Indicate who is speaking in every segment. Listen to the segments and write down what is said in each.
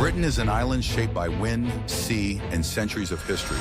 Speaker 1: Britain is an island shaped by wind, sea, and centuries of history.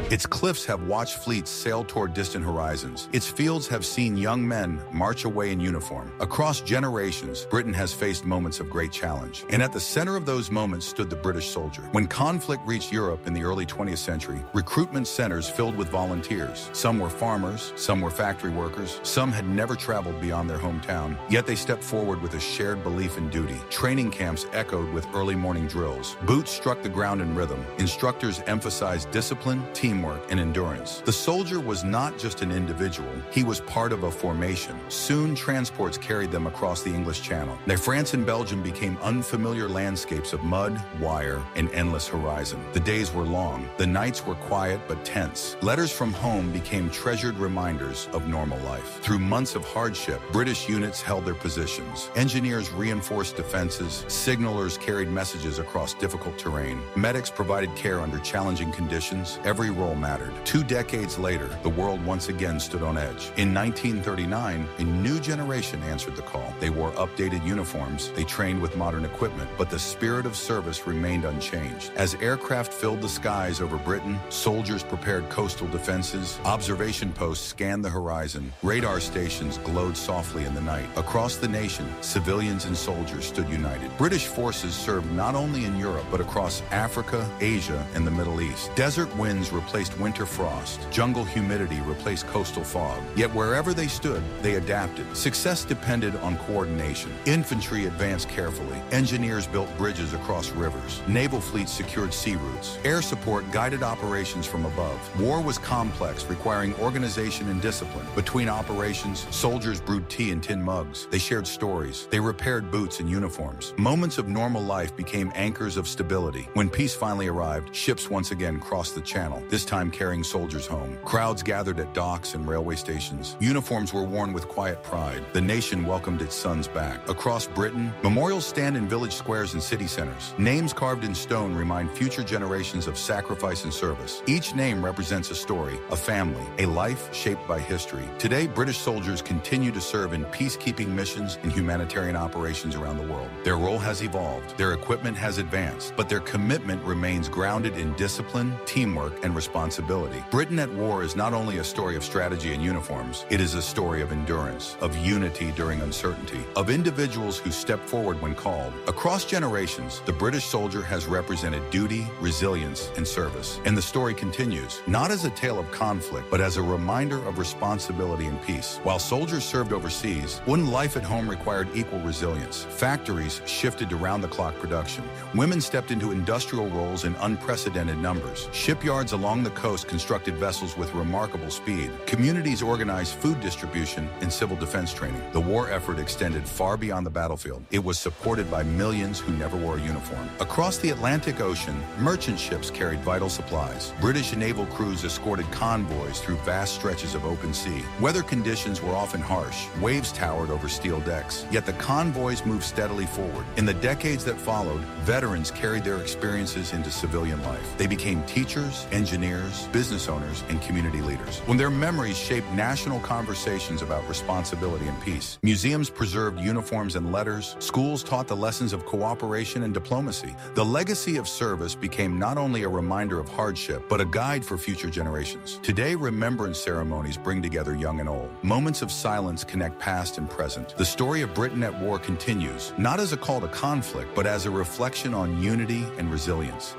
Speaker 1: Its cliffs have watched fleets sail toward distant horizons. Its fields have seen young men march away in uniform. Across generations, Britain has faced moments of great challenge. And at the center of those moments stood the British soldier. When conflict reached Europe in the early 20th century, recruitment centers filled with volunteers. Some were farmers, some were factory workers, some had never traveled beyond their hometown. Yet they stepped forward with a shared belief in duty. Training camps echoed with early morning drills. Boots struck the ground in rhythm. Instructors emphasized discipline, teamwork, and endurance. The soldier was not just an individual, he was part of a formation. Soon, transports carried them across the English Channel. Now, France and Belgium became unfamiliar landscapes of mud, wire, and endless horizon. The days were long, the nights were quiet but tense. Letters from home became treasured reminders of normal life. Through months of hardship, British units held their positions. Engineers reinforced defenses, signalers carried messages across difficult terrain. Medics provided care under challenging conditions. Every role mattered. 2 decades later, the world once again stood on edge. In 1939, a new generation answered the call. They wore updated uniforms, they trained with modern equipment, but the spirit of service remained unchanged. As aircraft filled the skies over Britain, soldiers prepared coastal defenses, observation posts scanned the horizon, radar stations glowed softly in the night. Across the nation, civilians and soldiers stood united. British forces served not only in Europe, but across Africa, Asia, and the Middle East. Desert winds replaced winter frost. Jungle humidity replaced coastal fog. Yet wherever they stood, they adapted. Success depended on coordination. Infantry advanced carefully. Engineers built bridges across rivers. Naval fleets secured sea routes. Air support guided operations from above. War was complex, requiring organization and discipline. Between operations, soldiers brewed tea in tin mugs. They shared stories. They repaired boots and uniforms. Moments of normal life became anchors of stability. When peace finally arrived, ships once again crossed the channel, this time carrying soldiers home. Crowds gathered at docks and railway stations. Uniforms were worn with quiet pride. The nation welcomed its sons back. Across Britain, memorials stand in village squares and city centers. Names carved in stone remind future generations of sacrifice and service. Each name represents a story, a family, a life shaped by history. Today, British soldiers continue to serve in peacekeeping missions and humanitarian operations around the world. Their role has evolved, their equipment has advanced, but their commitment remains grounded in discipline, teamwork, and responsibility. Britain at war is not only a story of strategy and uniforms, it is a story of endurance, of unity during uncertainty, of individuals who step forward when called. Across generations, the British soldier has represented duty, resilience, and service. And the story continues, not as a tale of conflict, but as a reminder of responsibility and peace. While soldiers served overseas, when life at home required equal resilience, factories shifted to round-the-clock production. Women stepped into industrial roles in unprecedented numbers. Shipyards along the coast constructed vessels with remarkable speed. Communities organized food distribution and civil defense training. The war effort extended far beyond the battlefield. It was supported by millions who never wore a uniform. Across the Atlantic Ocean, merchant ships carried vital supplies. British naval crews escorted convoys through vast stretches of open sea. Weather conditions were often harsh. Waves towered over steel decks. Yet the convoys moved steadily forward. In the decades that followed, veterans carried their experiences into civilian life. They became teachers, engineers, business owners, and community leaders. When their memories shaped national conversations about responsibility and peace, museums preserved uniforms and letters, schools taught the lessons of cooperation and diplomacy. The legacy of service became not only a reminder of hardship, but a guide for future generations. Today, remembrance ceremonies bring together young and old. Moments of silence connect past and present. The story of Britain at war continues, not as a call to conflict, but as a reflection on unity and resilience.